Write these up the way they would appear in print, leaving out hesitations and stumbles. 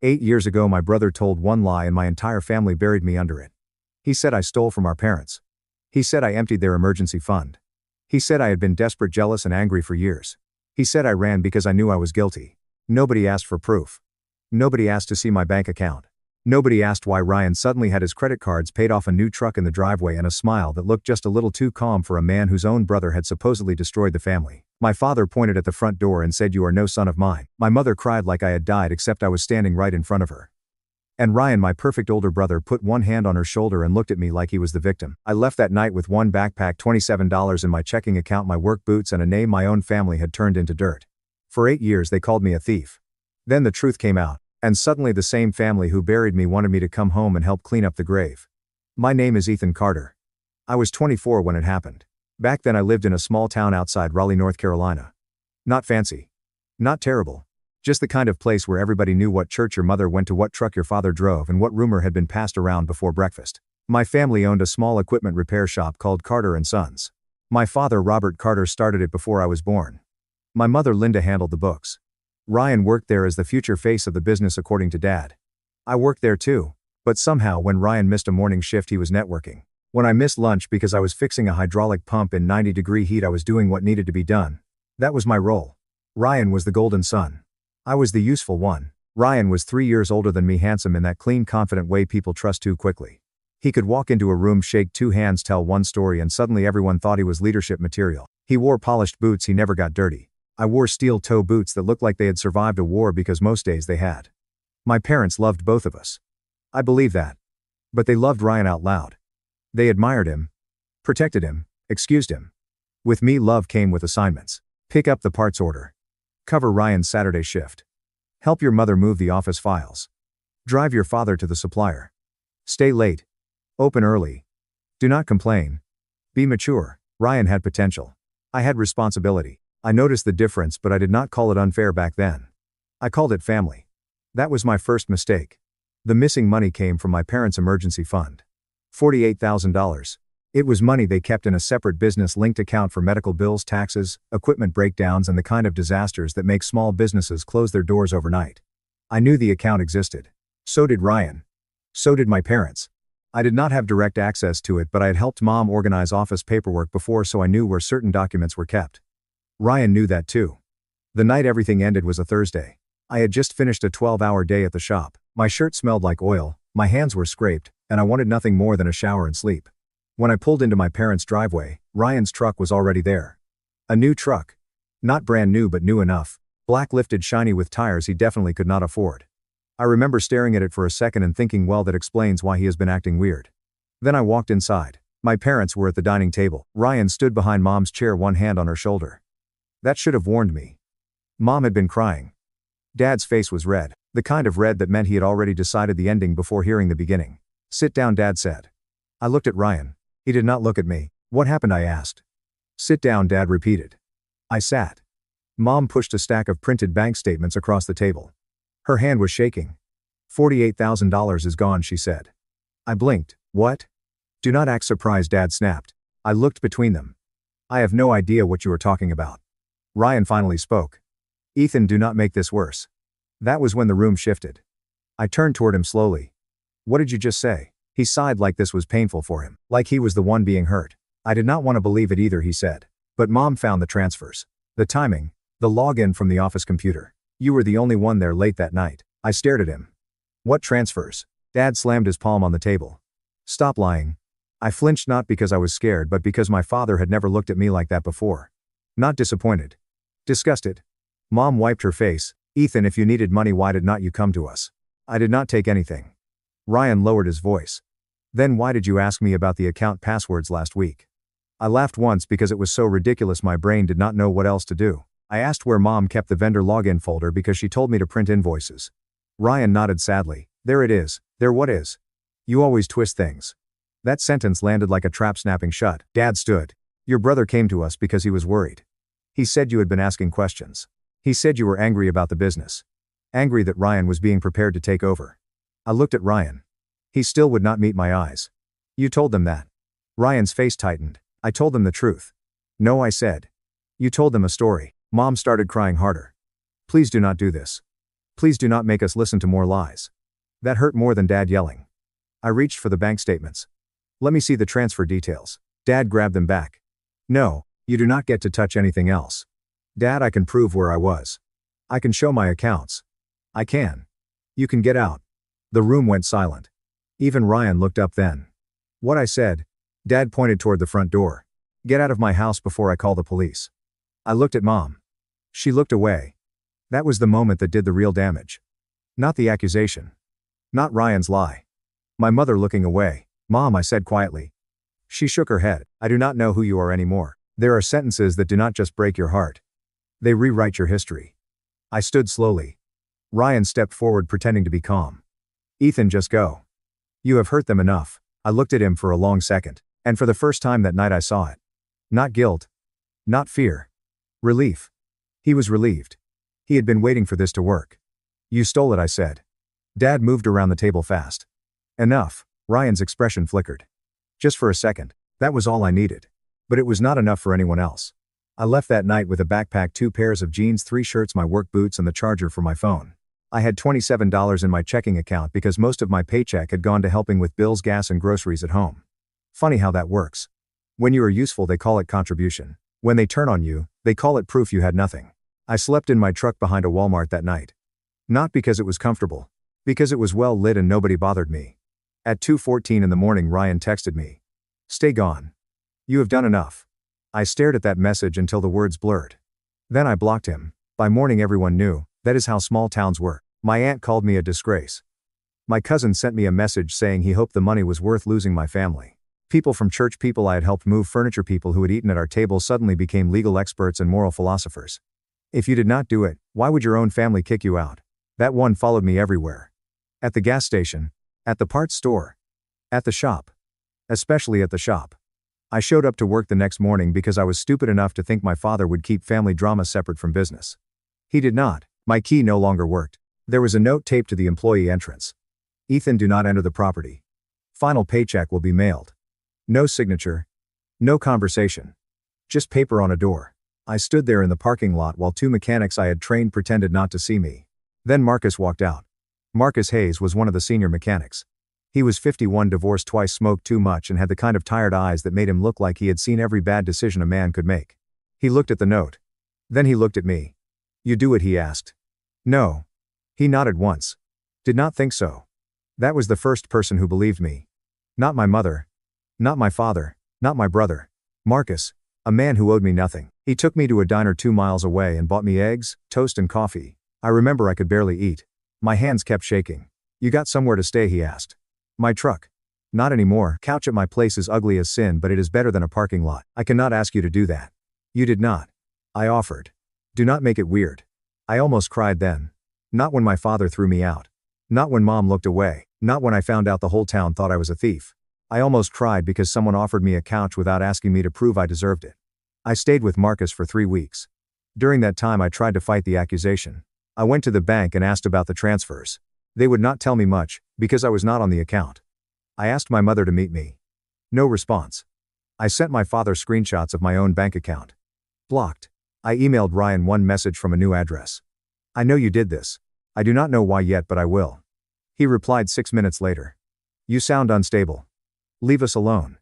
8 years ago my brother told one lie and my entire family buried me under it. He said I stole from our parents. He said I emptied their emergency fund. He said I had been desperate, jealous and angry for years. He said I ran because I knew I was guilty. Nobody asked for proof. Nobody asked to see my bank account. Nobody asked why Ryan suddenly had his credit cards paid off, a new truck in the driveway, and a smile that looked just a little too calm for a man whose own brother had supposedly destroyed the family. My father pointed at the front door and said, "You are no son of mine." My mother cried like I had died, except I was standing right in front of her. And Ryan, my perfect older brother, put one hand on her shoulder and looked at me like he was the victim. I left that night with one backpack, $27 in my checking account, my work boots, and a name my own family had turned into dirt. For 8 years they called me a thief. Then the truth came out. And suddenly the same family who buried me wanted me to come home and help clean up the grave. My name is Ethan Carter. I was 24 when it happened. Back then I lived in a small town outside Raleigh, North Carolina. Not fancy. Not terrible. Just the kind of place where everybody knew what church your mother went to, what truck your father drove, and what rumor had been passed around before breakfast. My family owned a small equipment repair shop called Carter & Sons. My father, Robert Carter, started it before I was born. My mother, Linda, handled the books. Ryan worked there as the future face of the business, according to Dad. I worked there too, but somehow when Ryan missed a morning shift he was networking. When I missed lunch because I was fixing a hydraulic pump in 90-degree heat, I was doing what needed to be done. That was my role. Ryan was the golden son. I was the useful one. Ryan was 3 years older than me, handsome in that clean, confident way people trust too quickly. He could walk into a room, shake two hands, tell one story, and suddenly everyone thought he was leadership material. He wore polished boots, he never got dirty. I wore steel-toe boots that looked like they had survived a war because most days they had. My parents loved both of us. I believe that. But they loved Ryan out loud. They admired him, protected him, excused him. With me, love came with assignments. Pick up the parts order. Cover Ryan's Saturday shift. Help your mother move the office files. Drive your father to the supplier. Stay late. Open early. Do not complain. Be mature. Ryan had potential. I had responsibility. I noticed the difference, but I did not call it unfair back then. I called it family. That was my first mistake. The missing money came from my parents' emergency fund. $48,000. It was money they kept in a separate business-linked account for medical bills, taxes, equipment breakdowns, and the kind of disasters that make small businesses close their doors overnight. I knew the account existed. So did Ryan. So did my parents. I did not have direct access to it, but I had helped Mom organize office paperwork before, so I knew where certain documents were kept. Ryan knew that too. The night everything ended was a Thursday. I had just finished a 12-hour day at the shop. My shirt smelled like oil, my hands were scraped, and I wanted nothing more than a shower and sleep. When I pulled into my parents' driveway, Ryan's truck was already there. A new truck. Not brand new, but new enough. Black, lifted, shiny, with tires he definitely could not afford. I remember staring at it for a second and thinking, well, that explains why he has been acting weird. Then I walked inside. My parents were at the dining table. Ryan stood behind Mom's chair, one hand on her shoulder. That should have warned me. Mom had been crying. Dad's face was red, the kind of red that meant he had already decided the ending before hearing the beginning. "Sit down," Dad said. I looked at Ryan. He did not look at me. "What happened?" I asked. "Sit down," Dad repeated. I sat. Mom pushed a stack of printed bank statements across the table. Her hand was shaking. $48,000 is gone, she said. I blinked. What? Do not act surprised, Dad snapped. I looked between them. I have no idea what you are talking about. Ryan finally spoke. Ethan, do not make this worse. That was when the room shifted. I turned toward him slowly. What did you just say? He sighed like this was painful for him, like he was the one being hurt. I did not want to believe it either, he said. But Mom found the transfers. The timing. The login from the office computer. You were the only one there late that night. I stared at him. What transfers? Dad slammed his palm on the table. Stop lying. I flinched, not because I was scared, but because my father had never looked at me like that before. Not disappointed. Disgusted. Mom wiped her face. Ethan, if you needed money, why did not you come to us? I did not take anything. Ryan lowered his voice. Then why did you ask me about the account passwords last week? I laughed once because it was so ridiculous my brain did not know what else to do. I asked where Mom kept the vendor login folder because she told me to print invoices. Ryan nodded sadly. There it is. There what is? You always twist things. That sentence landed like a trap snapping shut. Dad stood. Your brother came to us because he was worried. He said you had been asking questions. He said you were angry about the business. Angry that Ryan was being prepared to take over. I looked at Ryan. He still would not meet my eyes. You told them that. Ryan's face tightened. I told them the truth. No, I said. You told them a story. Mom started crying harder. Please do not do this. Please do not make us listen to more lies. That hurt more than Dad yelling. I reached for the bank statements. Let me see the transfer details. Dad grabbed them back. No, you do not get to touch anything else. Dad, I can prove where I was. I can show my accounts. I can. You can get out. The room went silent. Even Ryan looked up then. What I said? Dad pointed toward the front door. Get out of my house before I call the police. I looked at Mom. She looked away. That was the moment that did the real damage. Not the accusation. Not Ryan's lie. My mother looking away. Mom, I said quietly. She shook her head. I do not know who you are anymore. There are sentences that do not just break your heart. They rewrite your history. I stood slowly. Ryan stepped forward pretending to be calm. Ethan, just go. You have hurt them enough. I looked at him for a long second, and for the first time that night I saw it. Not guilt. Not fear. Relief. He was relieved. He had been waiting for this to work. You stole it, I said. Dad moved around the table fast. Enough. Ryan's expression flickered. Just for a second. That was all I needed. But it was not enough for anyone else. I left that night with a backpack, 2 pairs of jeans, 3 shirts, my work boots, and the charger for my phone. I had $27 in my checking account because most of my paycheck had gone to helping with bills, gas, and groceries at home. Funny how that works. When you are useful, they call it contribution. When they turn on you, they call it proof you had nothing. I slept in my truck behind a Walmart that night. Not because it was comfortable. Because it was well lit and nobody bothered me. At 2:14 in the morning, Ryan texted me. Stay gone. You have done enough. I stared at that message until the words blurred. Then I blocked him. By morning everyone knew, that is how small towns work. My aunt called me a disgrace. My cousin sent me a message saying he hoped the money was worth losing my family. People from church, people I had helped move furniture, people who had eaten at our table suddenly became legal experts and moral philosophers. If you did not do it, why would your own family kick you out? That one followed me everywhere. At the gas station. At the parts store. At the shop. Especially at the shop. I showed up to work the next morning because I was stupid enough to think my father would keep family drama separate from business. He did not. My key no longer worked. There was a note taped to the employee entrance. Ethan, do not enter the property. Final paycheck will be mailed. No signature. No conversation. Just paper on a door. I stood there in the parking lot while 2 mechanics I had trained pretended not to see me. Then Marcus walked out. Marcus Hayes was one of the senior mechanics. He was 51, divorced twice, smoked too much, and had the kind of tired eyes that made him look like he had seen every bad decision a man could make. He looked at the note. Then he looked at me. You do it, he asked. No. He nodded once. Did not think so. That was the first person who believed me. Not my mother. Not my father. Not my brother. Marcus. A man who owed me nothing. He took me to a diner 2 miles away and bought me eggs, toast, and coffee. I remember I could barely eat. My hands kept shaking. You got somewhere to stay, he asked. My truck. Not anymore. Couch at my place is ugly as sin, but it is better than a parking lot. I cannot ask you to do that. You did not. I offered. Do not make it weird. I almost cried then. Not when my father threw me out. Not when Mom looked away. Not when I found out the whole town thought I was a thief. I almost cried because someone offered me a couch without asking me to prove I deserved it. I stayed with Marcus for 3 weeks. During that time I tried to fight the accusation. I went to the bank and asked about the transfers. They would not tell me much, because I was not on the account. I asked my mother to meet me. No response. I sent my father screenshots of my own bank account. Blocked. I emailed Ryan one message from a new address. I know you did this. I do not know why yet, but I will. He replied 6 minutes later. You sound unstable. Leave us alone.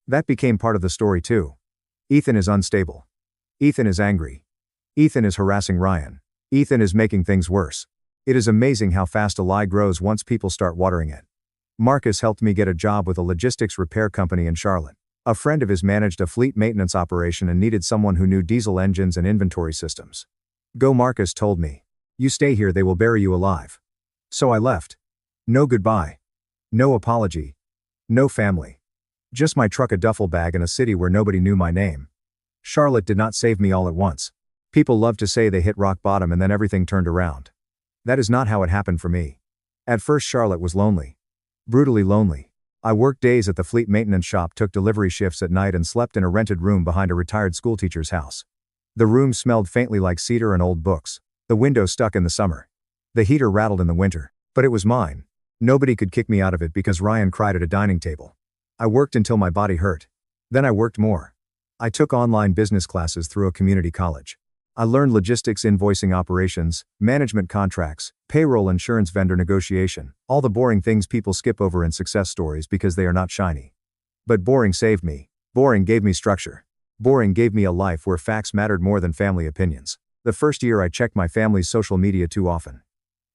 That became part of the story too. Ethan is unstable. Ethan is angry. Ethan is harassing Ryan. Ethan is making things worse. It is amazing how fast a lie grows once people start watering it. Marcus helped me get a job with a logistics repair company in Charlotte. A friend of his managed a fleet maintenance operation and needed someone who knew diesel engines and inventory systems. Go, Marcus told me. You stay here, they will bury you alive. So I left. No goodbye. No apology. No family. Just my truck, a duffel bag, in a city where nobody knew my name. Charlotte did not save me all at once. People love to say they hit rock bottom and then everything turned around. That is not how it happened for me. At first Charlotte was lonely. Brutally lonely. I worked days at the fleet maintenance shop, took delivery shifts at night, and slept in a rented room behind a retired schoolteacher's house. The room smelled faintly like cedar and old books. The window stuck in the summer. The heater rattled in the winter. But it was mine. Nobody could kick me out of it because Ryan cried at a dining table. I worked until my body hurt. Then I worked more. I took online business classes through a community college. I learned logistics, invoicing, operations, management, contracts, payroll, insurance, vendor negotiation, all the boring things people skip over in success stories because they are not shiny. But boring saved me. Boring gave me structure. Boring gave me a life where facts mattered more than family opinions. The first year I checked my family's social media too often.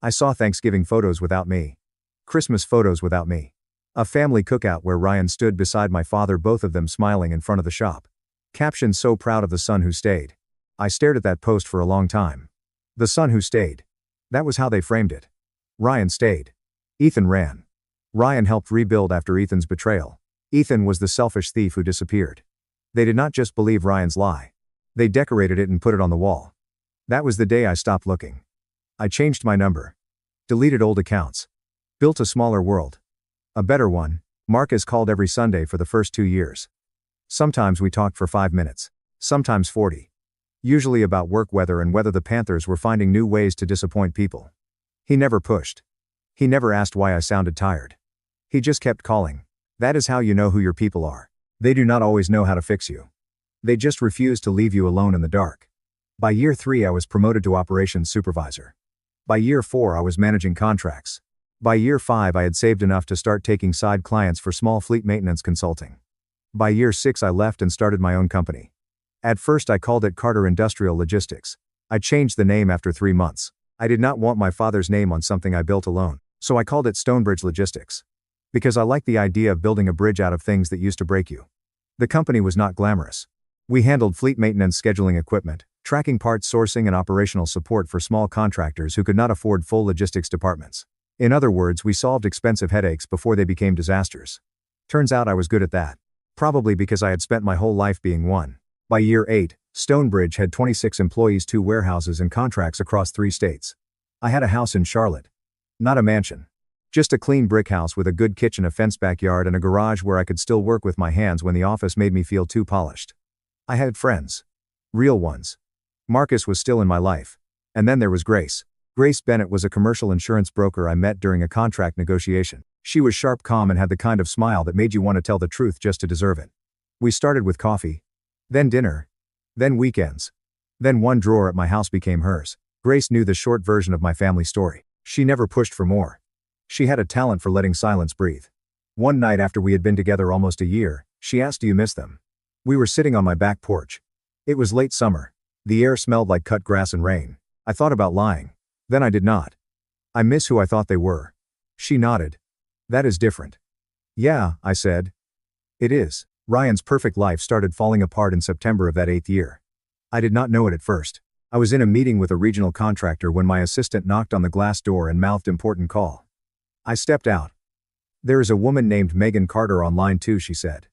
I saw Thanksgiving photos without me. Christmas photos without me. A family cookout where Ryan stood beside my father, both of them smiling in front of the shop. Caption: "So proud of the son who stayed." I stared at that post for a long time. The son who stayed. That was how they framed it. Ryan stayed. Ethan ran. Ryan helped rebuild after Ethan's betrayal. Ethan was the selfish thief who disappeared. They did not just believe Ryan's lie. They decorated it and put it on the wall. That was the day I stopped looking. I changed my number. Deleted old accounts. Built a smaller world. A better one. Marcus called every Sunday for the first 2 years. Sometimes we talked for 5 minutes. Sometimes 40. Usually about work, weather, and whether the Panthers were finding new ways to disappoint people. He never pushed. He never asked why I sounded tired. He just kept calling. That is how you know who your people are. They do not always know how to fix you. They just refuse to leave you alone in the dark. By year 3 I was promoted to operations supervisor. By year 4 I was managing contracts. By year 5 I had saved enough to start taking side clients for small fleet maintenance consulting. By year 6 I left and started my own company. At first I called it Carter Industrial Logistics. I changed the name after 3 months. I did not want my father's name on something I built alone, so I called it Stonebridge Logistics. Because I liked the idea of building a bridge out of things that used to break you. The company was not glamorous. We handled fleet maintenance, scheduling equipment, tracking parts, sourcing, and operational support for small contractors who could not afford full logistics departments. In other words, we solved expensive headaches before they became disasters. Turns out I was good at that. Probably because I had spent my whole life being one. By year 8, Stonebridge had 26 employees, 2 warehouses, and contracts across 3 states. I had a house in Charlotte. Not a mansion. Just a clean brick house with a good kitchen, a fenced backyard, and a garage where I could still work with my hands when the office made me feel too polished. I had friends. Real ones. Marcus was still in my life. And then there was Grace. Grace Bennett was a commercial insurance broker I met during a contract negotiation. She was sharp, calm, and had the kind of smile that made you want to tell the truth just to deserve it. We started with coffee. Then dinner. Then weekends. Then one drawer at my house became hers. Grace knew the short version of my family story. She never pushed for more. She had a talent for letting silence breathe. One night after we had been together almost a year, she asked, "Do you miss them?" We were sitting on my back porch. It was late summer. The air smelled like cut grass and rain. I thought about lying. Then I did not. "I miss who I thought they were." She nodded. "That is different." "Yeah," I said. "It is." Ryan's perfect life started falling apart in September of that 8th year. I did not know it at first. I was in a meeting with a regional contractor when my assistant knocked on the glass door and mouthed, "Important call." I stepped out. "There is a woman named Megan Carter on line 2, she said.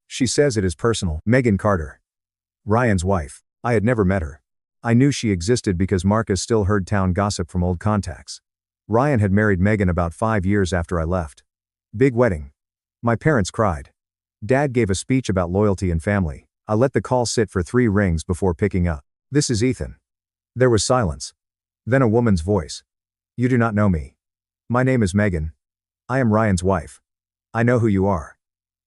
"She says it is personal." Megan Carter. Ryan's wife. I had never met her. I knew she existed because Marcus still heard town gossip from old contacts. Ryan had married Megan about 5 years after I left. Big wedding. My parents cried. Dad gave a speech about loyalty and family. I let the call sit for 3 rings before picking up. "This is Ethan." There was silence. Then a woman's voice. "You do not know me. My name is Megan. I am Ryan's wife. I know who you are."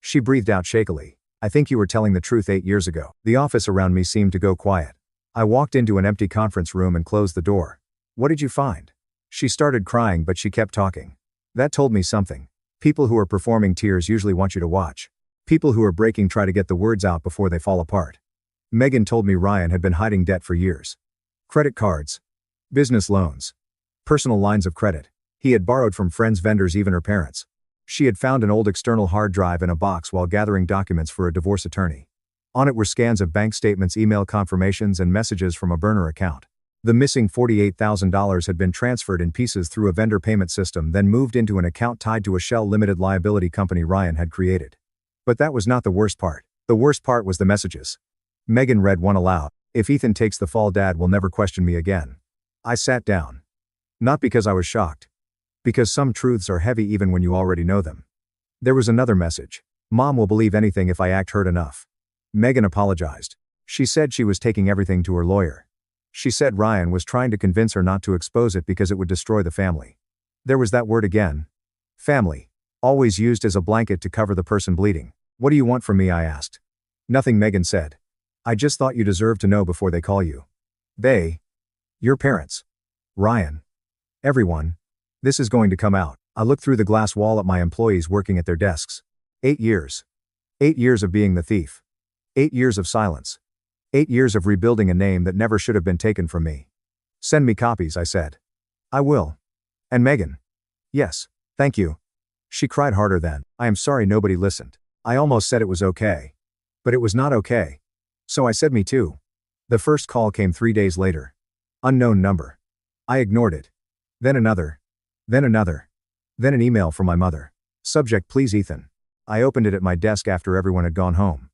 She breathed out shakily. "I think you were telling the truth 8 years ago." The office around me seemed to go quiet. I walked into an empty conference room and closed the door. "What did you find?" She started crying, but she kept talking. That told me something. People who are performing tears usually want you to watch. People who are breaking try to get the words out before they fall apart. Megan told me Ryan had been hiding debt for years. Credit cards. Business loans. Personal lines of credit. He had borrowed from friends, vendors, even her parents. She had found an old external hard drive in a box while gathering documents for a divorce attorney. On it were scans of bank statements, email confirmations, and messages from a burner account. The missing $48,000 had been transferred in pieces through a vendor payment system, then moved into an account tied to a shell limited liability company Ryan had created. But that was not the worst part. The worst part was the messages. Megan read one aloud. "If Ethan takes the fall, Dad will never question me again." I sat down. Not because I was shocked. Because some truths are heavy even when you already know them. There was another message. "Mom will believe anything if I act hurt enough." Megan apologized. She said she was taking everything to her lawyer. She said Ryan was trying to convince her not to expose it because it would destroy the family. There was that word again. Family. Always used as a blanket to cover the person bleeding. "What do you want from me?" I asked. "Nothing," Megan said. "I just thought you deserved to know before they call you." They. Your parents. Ryan. Everyone. This is going to come out. I looked through the glass wall at my employees working at their desks. 8 years. 8 years of being the thief. 8 years of silence. 8 years of rebuilding a name that never should have been taken from me. Send me copies, I said. I will. And Megan. Yes, thank you. She cried harder then. I am sorry nobody listened. I almost said it was okay. But it was not okay. So I said me too. The first call came 3 days later. Unknown number. I ignored it. Then another. Then another. Then an email from my mother. Subject: please Ethan. I opened it at my desk after everyone had gone home.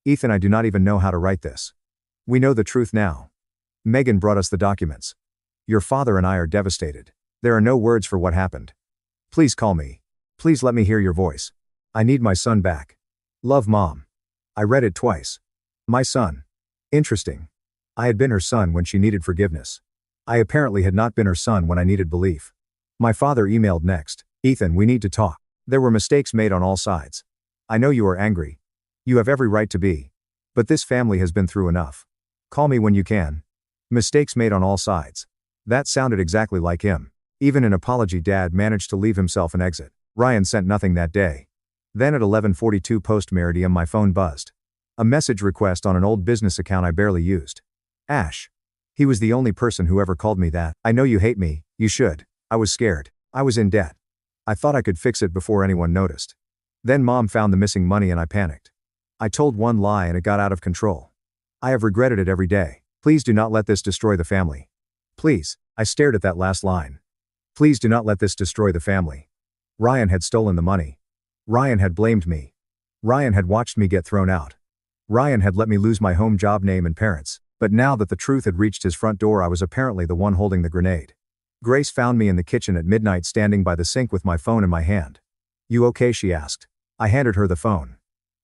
Ethan, I do not even know how to write this. We know the truth now. Megan brought us the documents. Your father and I are devastated. There are no words for what happened. Please call me. Please let me hear your voice. I need my son back. Love, Mom. I read it twice. My son. Interesting. I had been her son when she needed forgiveness. I apparently had not been her son when I needed belief. My father emailed next. Ethan, we need to talk. There were mistakes made on all sides. I know you are angry. You have every right to be. But this family has been through enough. Call me when you can. Mistakes made on all sides. That sounded exactly like him. Even an apology, Dad managed to leave himself an exit. Ryan sent nothing that day. Then at 11:42 post-meridium my phone buzzed. A message request on an old business account I barely used. Ash. He was the only person who ever called me that. I know you hate me, you should. I was scared. I was in debt. I thought I could fix it before anyone noticed. Then Mom found the missing money and I panicked. I told one lie and it got out of control. I have regretted it every day. Please do not let this destroy the family. Please. I stared at that last line. Please do not let this destroy the family. Ryan had stolen the money. Ryan had blamed me. Ryan had watched me get thrown out. Ryan had let me lose my home, job, name and parents. But now that the truth had reached his front door, I was apparently the one holding the grenade. Grace found me in the kitchen at midnight standing by the sink with my phone in my hand. You okay? She asked. I handed her the phone.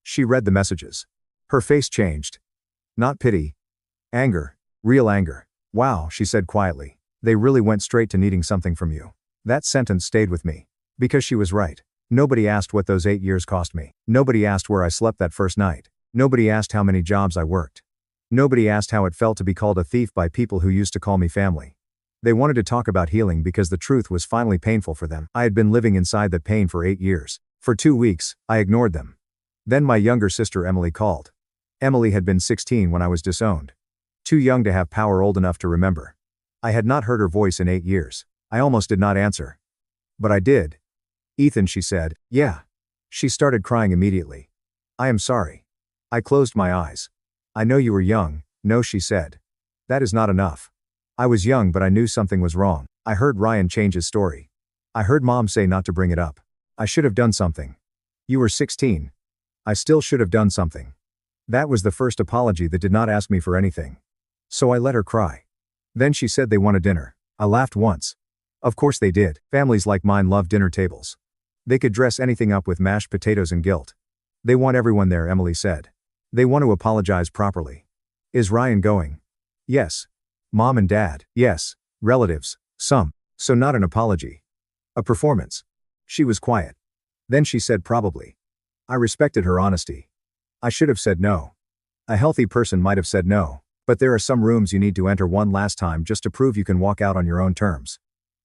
She read the messages. Her face changed. Not pity. Anger. Real anger. Wow, she said quietly. They really went straight to needing something from you. That sentence stayed with me. Because she was right. Nobody asked what those 8 years cost me. Nobody asked where I slept that first night. Nobody asked how many jobs I worked. Nobody asked how it felt to be called a thief by people who used to call me family. They wanted to talk about healing because the truth was finally painful for them. I had been living inside that pain for 8 years. For 2 weeks, I ignored them. Then my younger sister Emily called. Emily had been 16 when I was disowned. Too young to have power, old enough to remember. I had not heard her voice in 8 years. I almost did not answer. But I did. Ethan, she said. Yeah. She started crying immediately. I am sorry. I closed my eyes. I know you were young. No, she said. That is not enough. I was young, but I knew something was wrong. I heard Ryan change his story. I heard Mom say not to bring it up. I should have done something. You were 16. I still should have done something. That was the first apology that did not ask me for anything. So I let her cry. Then she said they wanted dinner. I laughed once. Of course they did. Families like mine love dinner tables. They could dress anything up with mashed potatoes and guilt. They want everyone there, Emily said. They want to apologize properly. Is Ryan going? Yes. Mom and Dad? Yes. Relatives? Some. So not an apology. A performance. She was quiet. Then she said probably. I respected her honesty. I should have said no. A healthy person might have said no, but there are some rooms you need to enter one last time just to prove you can walk out on your own terms.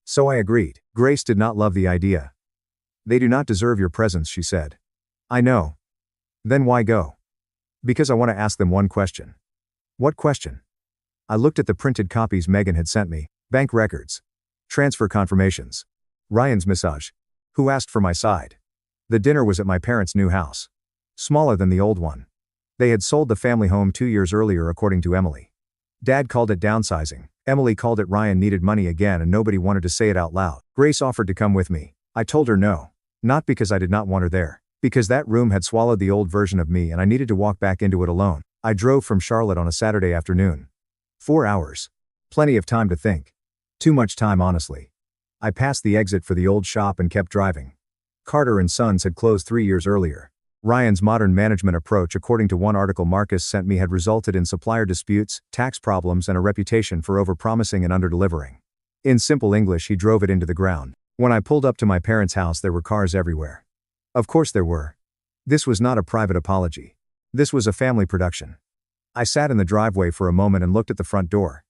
So I agreed. Grace did not love the idea. They do not deserve your presence, she said. I know. Then why go? Because I want to ask them one question. What question? I looked at the printed copies Megan had sent me. Bank records. Transfer confirmations. Ryan's massage. Who asked for my side? The dinner was at my parents' new house. Smaller than the old one. They had sold the family home 2 years earlier, according to Emily. Dad called it downsizing. Emily called it Ryan needed money again, and nobody wanted to say it out loud. Grace offered to come with me. I told her no. Not because I did not want her there. Because that room had swallowed the old version of me and I needed to walk back into it alone. I drove from Charlotte on a Saturday afternoon. 4 hours. Plenty of time to think. Too much time, honestly. I passed the exit for the old shop and kept driving. Carter and Sons had closed 3 years earlier. Ryan's modern management approach, according to one article Marcus sent me, had resulted in supplier disputes, tax problems, and a reputation for overpromising and underdelivering. In simple English, he drove it into the ground. When I pulled up to my parents' house, there were cars everywhere. Of course there were. This was not a private apology. This was a family production. I sat in the driveway for a moment and looked at the front door.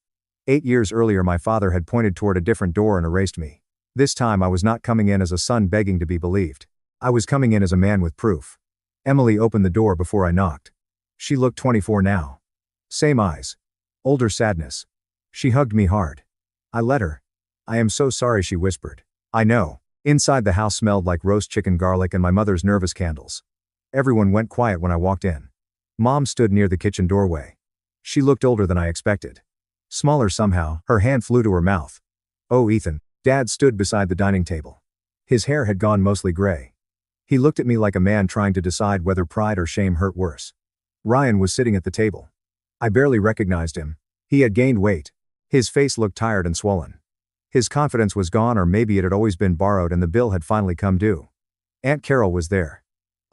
8 years earlier my father had pointed toward a different door and erased me. This time I was not coming in as a son begging to be believed. I was coming in as a man with proof. Emily opened the door before I knocked. She looked 24 now. Same eyes. Older sadness. She hugged me hard. I let her. I am so sorry, she whispered. I know. Inside the house smelled like roast chicken, garlic, and my mother's nervous candles. Everyone went quiet when I walked in. Mom stood near the kitchen doorway. She looked older than I expected. Smaller somehow, her hand flew to her mouth. Oh, Ethan. Dad stood beside the dining table. His hair had gone mostly gray. He looked at me like a man trying to decide whether pride or shame hurt worse. Ryan was sitting at the table. I barely recognized him. He had gained weight. His face looked tired and swollen. His confidence was gone, or maybe it had always been borrowed and the bill had finally come due. Aunt Carol was there.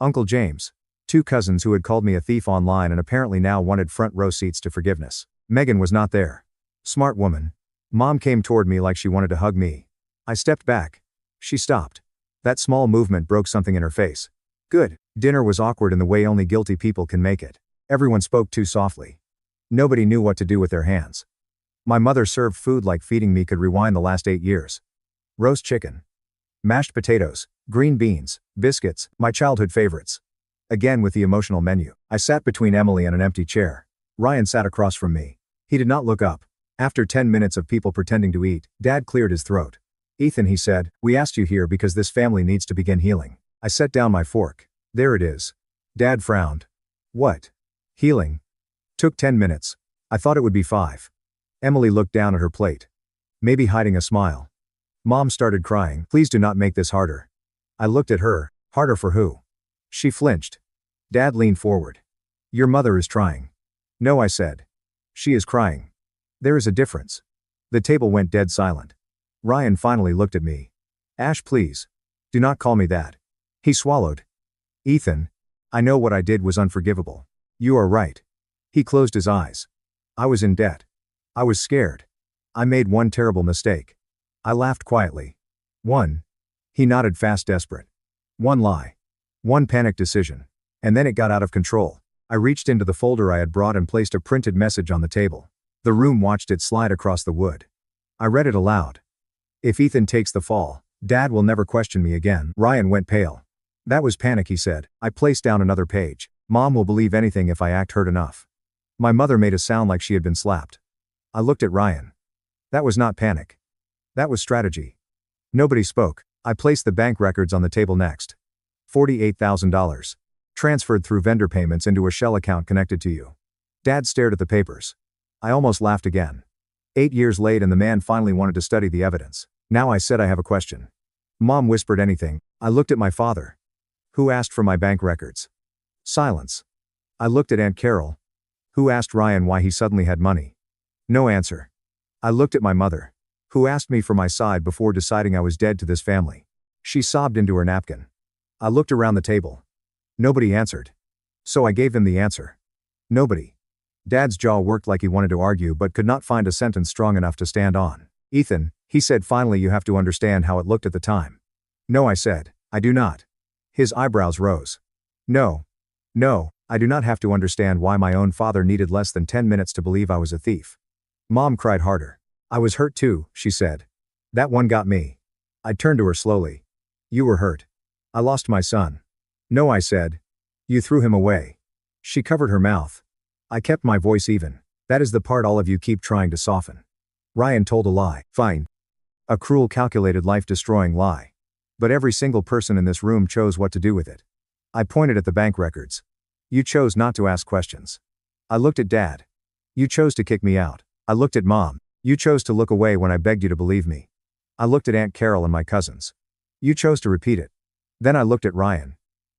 Uncle James. 2 cousins who had called me a thief online and apparently now wanted front row seats to forgiveness. Megan was not there. Smart woman. Mom came toward me like she wanted to hug me. I stepped back. She stopped. That small movement broke something in her face. Good. Dinner was awkward in the way only guilty people can make it. Everyone spoke too softly. Nobody knew what to do with their hands. My mother served food like feeding me could rewind the last 8 years. Roast chicken. Mashed potatoes, green beans, biscuits, my childhood favorites. Again with the emotional menu. I sat between Emily and an empty chair. Ryan sat across from me. He did not look up. After 10 minutes of people pretending to eat, Dad cleared his throat. Ethan, he said, we asked you here because this family needs to begin healing. I set down my fork. There it is. Dad frowned. What? Healing? Took 10 minutes. I thought it would be 5. Emily looked down at her plate. Maybe hiding a smile. Mom started crying. Please do not make this harder. I looked at her. Harder for who? She flinched. Dad leaned forward. Your mother is trying. No, I said. She is crying. There is a difference. The table went dead silent. Ryan finally looked at me. Ash, please. Do not call me that. He swallowed. Ethan. I know what I did was unforgivable. You are right. He closed his eyes. I was in debt. I was scared. I made one terrible mistake. I laughed quietly. One. He nodded fast, desperate. One lie. One panicked decision. And then it got out of control. I reached into the folder I had brought and placed a printed message on the table. The room watched it slide across the wood. I read it aloud. If Ethan takes the fall, Dad will never question me again. Ryan went pale. That was panic, he said. I placed down another page. Mom will believe anything if I act hurt enough. My mother made a sound like she had been slapped. I looked at Ryan. That was not panic. That was strategy. Nobody spoke. I placed the bank records on the table next. $48,000. Transferred through vendor payments into a shell account connected to you. Dad stared at the papers. I almost laughed again. 8 years late and the man finally wanted to study the evidence. Now I said, I have a question. Mom whispered, anything. I looked at my father. Who asked for my bank records? Silence. I looked at Aunt Carol. Who asked Ryan why he suddenly had money? No answer. I looked at my mother. Who asked me for my side before deciding I was dead to this family? She sobbed into her napkin. I looked around the table. Nobody answered. So I gave them the answer. Nobody. Dad's jaw worked like he wanted to argue but could not find a sentence strong enough to stand on. Ethan, he said finally, you have to understand how it looked at the time. No, I said. I do not. His eyebrows rose. No. No, I do not have to understand why my own father needed less than 10 minutes to believe I was a thief. Mom cried harder. I was hurt too, she said. That one got me. I turned to her slowly. You were hurt. I lost my son. No, I said. You threw him away. She covered her mouth. I kept my voice even. That is the part all of you keep trying to soften. Ryan told a lie. Fine. A cruel, calculated, life-destroying lie. But every single person in this room chose what to do with it. I pointed at the bank records. You chose not to ask questions. I looked at Dad. You chose to kick me out. I looked at Mom. You chose to look away when I begged you to believe me. I looked at Aunt Carol and my cousins. You chose to repeat it. Then I looked at Ryan.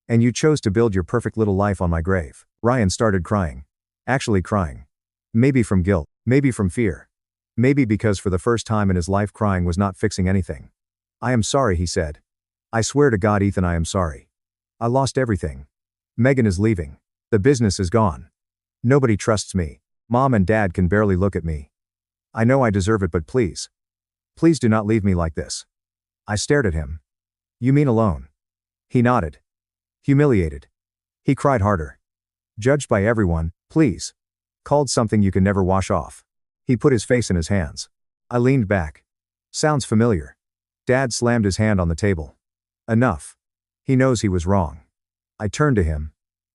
And you chose to build your perfect little life on my grave. Ryan started crying. Actually crying. Maybe from guilt. Maybe from fear. Maybe because for the first time in his life crying was not fixing anything. I am sorry, he said. I swear to God, Ethan, I am sorry. I lost everything. Megan is leaving. The business is gone. Nobody trusts me. Mom and Dad can barely look at me. I know I deserve it, but please. Please do not leave me like this. I stared at him. You mean alone? He nodded. Humiliated. He cried harder. Judged by everyone, please. Called something you can never wash off. He put his face in his hands. I leaned back. Sounds familiar. Dad slammed his hand on the table. Enough. He knows he was wrong. I turned to him.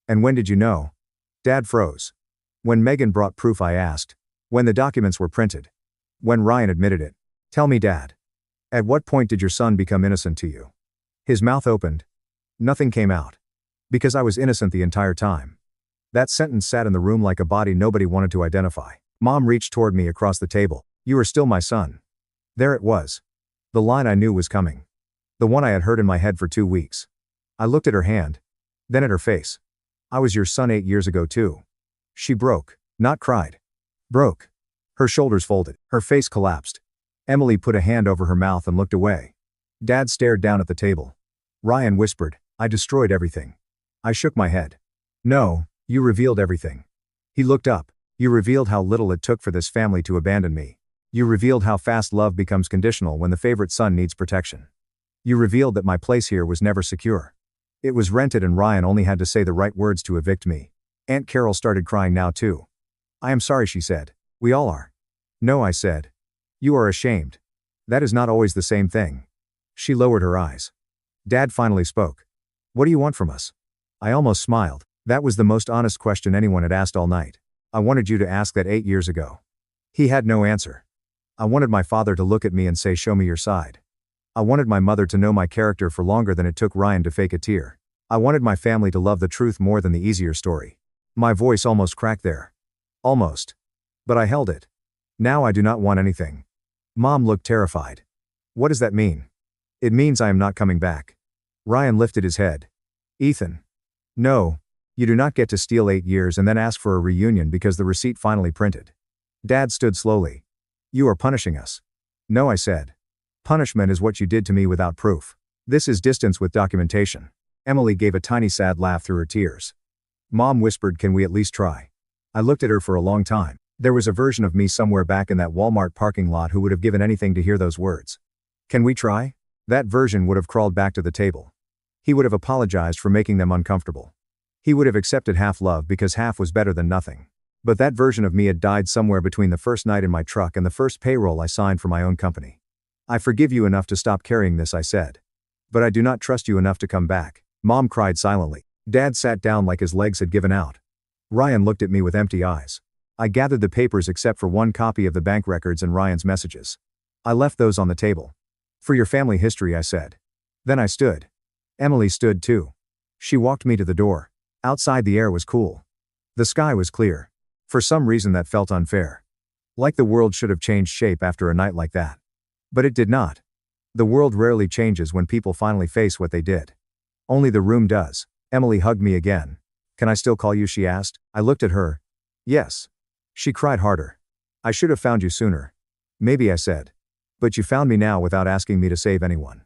And when did you know? Dad froze. When Megan brought proof, I asked. When the documents were printed. When Ryan admitted it. Tell me, Dad. At what point did your son become innocent to you? His mouth opened. Nothing came out. Because I was innocent the entire time. That sentence sat in the room like a body nobody wanted to identify. Mom reached toward me across the table. You are still my son. There it was. The line I knew was coming. The one I had heard in my head for 2 weeks. I looked at her hand. Then at her face. I was your son 8 years ago too. She broke. Not cried. Broke. Her shoulders folded. Her face collapsed. Emily put a hand over her mouth and looked away. Dad stared down at the table. Ryan whispered, I destroyed everything. I shook my head. No, you revealed everything. He looked up. You revealed how little it took for this family to abandon me. You revealed how fast love becomes conditional when the favorite son needs protection. You revealed that my place here was never secure. It was rented and Ryan only had to say the right words to evict me. Aunt Carol started crying now too. I am sorry, she said. We all are. No, I said. You are ashamed. That is not always the same thing. She lowered her eyes. Dad finally spoke. What do you want from us? I almost smiled. That was the most honest question anyone had asked all night. I wanted you to ask that 8 years ago. He had no answer. I wanted my father to look at me and say, show me your side. I wanted my mother to know my character for longer than it took Ryan to fake a tear. I wanted my family to love the truth more than the easier story. My voice almost cracked there. Almost. But I held it. Now I do not want anything. Mom looked terrified. What does that mean? It means I am not coming back. Ryan lifted his head. Ethan. No, you do not get to steal 8 years and then ask for a reunion because the receipt finally printed. Dad stood slowly. You are punishing us. No, I said. Punishment is what you did to me without proof. This is distance with documentation. Emily gave a tiny sad laugh through her tears. Mom whispered, can we at least try? I looked at her for a long time. There was a version of me somewhere back in that Walmart parking lot who would have given anything to hear those words. Can we try? That version would have crawled back to the table. He would have apologized for making them uncomfortable. He would have accepted half love because half was better than nothing. But that version of me had died somewhere between the first night in my truck and the first payroll I signed for my own company. I forgive you enough to stop carrying this, I said. But I do not trust you enough to come back. Mom cried silently. Dad sat down like his legs had given out. Ryan looked at me with empty eyes. I gathered the papers except for one copy of the bank records and Ryan's messages. I left those on the table. For your family history, I said. Then I stood. Emily stood too. She walked me to the door. Outside the air was cool. The sky was clear. For some reason that felt unfair. Like the world should have changed shape after a night like that. But it did not. The world rarely changes when people finally face what they did. Only the room does. Emily hugged me again. Can I still call you? She asked. I looked at her. Yes. She cried harder. I should have found you sooner. Maybe, I said. But you found me now without asking me to save anyone.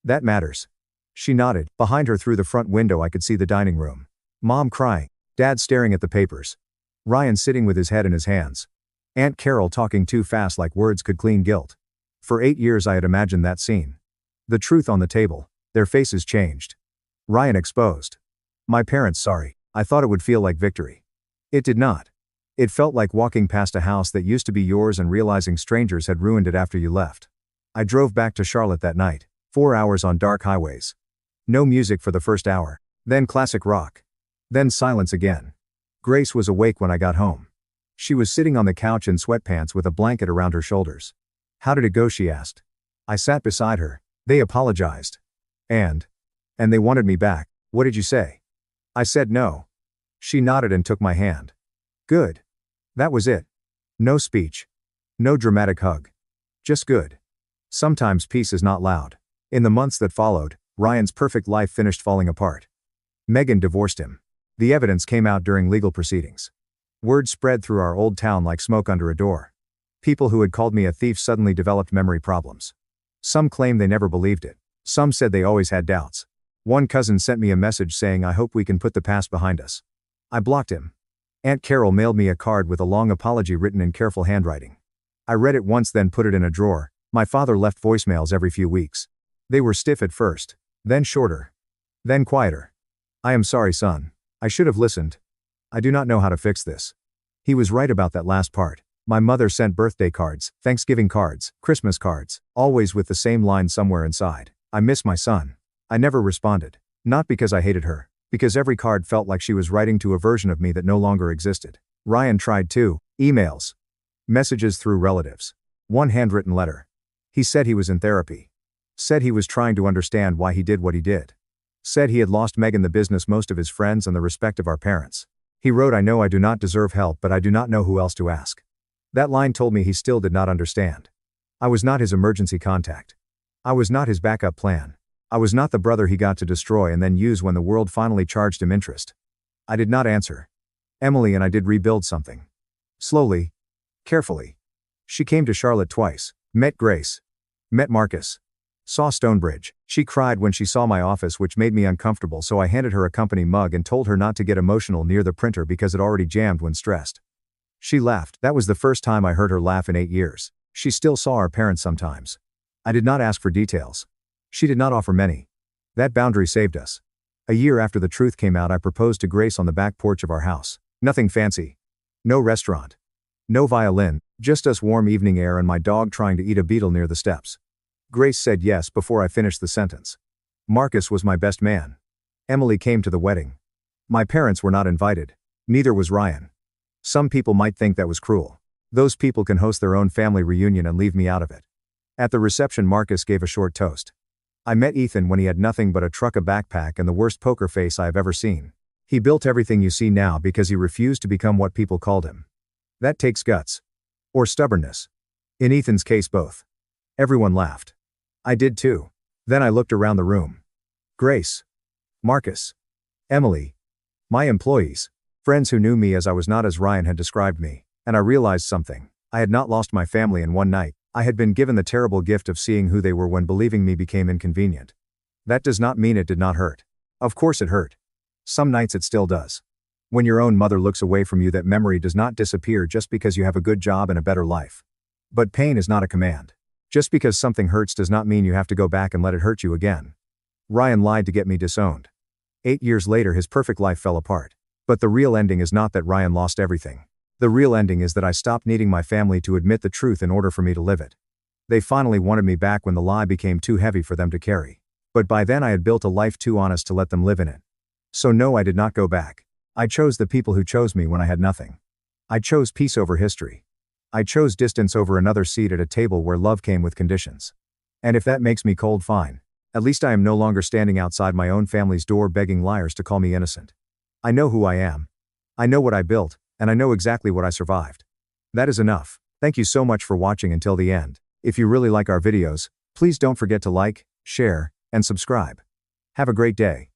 That matters. She nodded. Behind her through the front window I could see the dining room. Mom crying. Dad staring at the papers. Ryan sitting with his head in his hands. Aunt Carol talking too fast like words could clean guilt. For 8 years I had imagined that scene. The truth on the table. Their faces changed. Ryan exposed. My parents sorry. I thought it would feel like victory. It did not. It felt like walking past a house that used to be yours and realizing strangers had ruined it after you left. I drove back to Charlotte that night. 4 hours on dark highways. No music for the first hour. Then classic rock. Then silence again. Grace was awake when I got home. She was sitting on the couch in sweatpants with a blanket around her shoulders. How did it go? She asked. I sat beside her. They apologized. And they wanted me back. What did you say? I said no. She nodded and took my hand. Good. That was it. No speech. No dramatic hug. Just good. Sometimes peace is not loud. In the months that followed, Ryan's perfect life finished falling apart. Megan divorced him. The evidence came out during legal proceedings. Word spread through our old town like smoke under a door. People who had called me a thief suddenly developed memory problems. Some claimed they never believed it. Some said they always had doubts. One cousin sent me a message saying, I hope we can put the past behind us. I blocked him. Aunt Carol mailed me a card with a long apology written in careful handwriting. I read it once, then put it in a drawer. My father left voicemails every few weeks. They were stiff at first, then shorter, then quieter. I am sorry, son. I should have listened. I do not know how to fix this. He was right about that last part. My mother sent birthday cards, Thanksgiving cards, Christmas cards, always with the same line somewhere inside. I miss my son. I never responded. Not because I hated her, because every card felt like she was writing to a version of me that no longer existed. Ryan tried too. Emails. Messages through relatives. One handwritten letter. He said he was in therapy. Said he was trying to understand why he did what he did. Said he had lost Megan, the business, most of his friends, and the respect of our parents. He wrote, "I know I do not deserve help, but I do not know who else to ask." That line told me he still did not understand. I was not his emergency contact. I was not his backup plan. I was not the brother he got to destroy and then use when the world finally charged him interest. I did not answer. Emily and I did rebuild something. Slowly. Carefully. She came to Charlotte twice. Met Grace. Met Marcus. Saw Stonebridge. She cried when she saw my office, which made me uncomfortable, so I handed her a company mug and told her not to get emotional near the printer because it already jammed when stressed. She laughed. That was the first time I heard her laugh in 8 years. She still saw our parents sometimes. I did not ask for details. She did not offer many. That boundary saved us. A year after the truth came out, I proposed to Grace on the back porch of our house. Nothing fancy. No restaurant. No violin, just us, warm evening air, and my dog trying to eat a beetle near the steps. Grace said yes before I finished the sentence. Marcus was my best man. Emily came to the wedding. My parents were not invited. Neither was Ryan. Some people might think that was cruel. Those people can host their own family reunion and leave me out of it. At the reception, Marcus gave a short toast. I met Ethan when he had nothing but a truck, a backpack, and the worst poker face I have ever seen. He built everything you see now because he refused to become what people called him. That takes guts. Or stubbornness. In Ethan's case, both. Everyone laughed. I did too. Then I looked around the room. Grace. Marcus. Emily. My employees. Friends who knew me as I was, not as Ryan had described me. And I realized something. I had not lost my family in one night. I had been given the terrible gift of seeing who they were when believing me became inconvenient. That does not mean it did not hurt. Of course it hurt. Some nights it still does. When your own mother looks away from you, that memory does not disappear just because you have a good job and a better life. But pain is not a command. Just because something hurts does not mean you have to go back and let it hurt you again. Ryan lied to get me disowned. 8 years later, his perfect life fell apart. But the real ending is not that Ryan lost everything. The real ending is that I stopped needing my family to admit the truth in order for me to live it. They finally wanted me back when the lie became too heavy for them to carry. But by then I had built a life too honest to let them live in it. So no, I did not go back. I chose the people who chose me when I had nothing. I chose peace over history. I chose distance over another seat at a table where love came with conditions. And if that makes me cold, fine. At least I am no longer standing outside my own family's door begging liars to call me innocent. I know who I am. I know what I built, and I know exactly what I survived. That is enough. Thank you so much for watching until the end. If you really like our videos, please don't forget to like, share, and subscribe. Have a great day.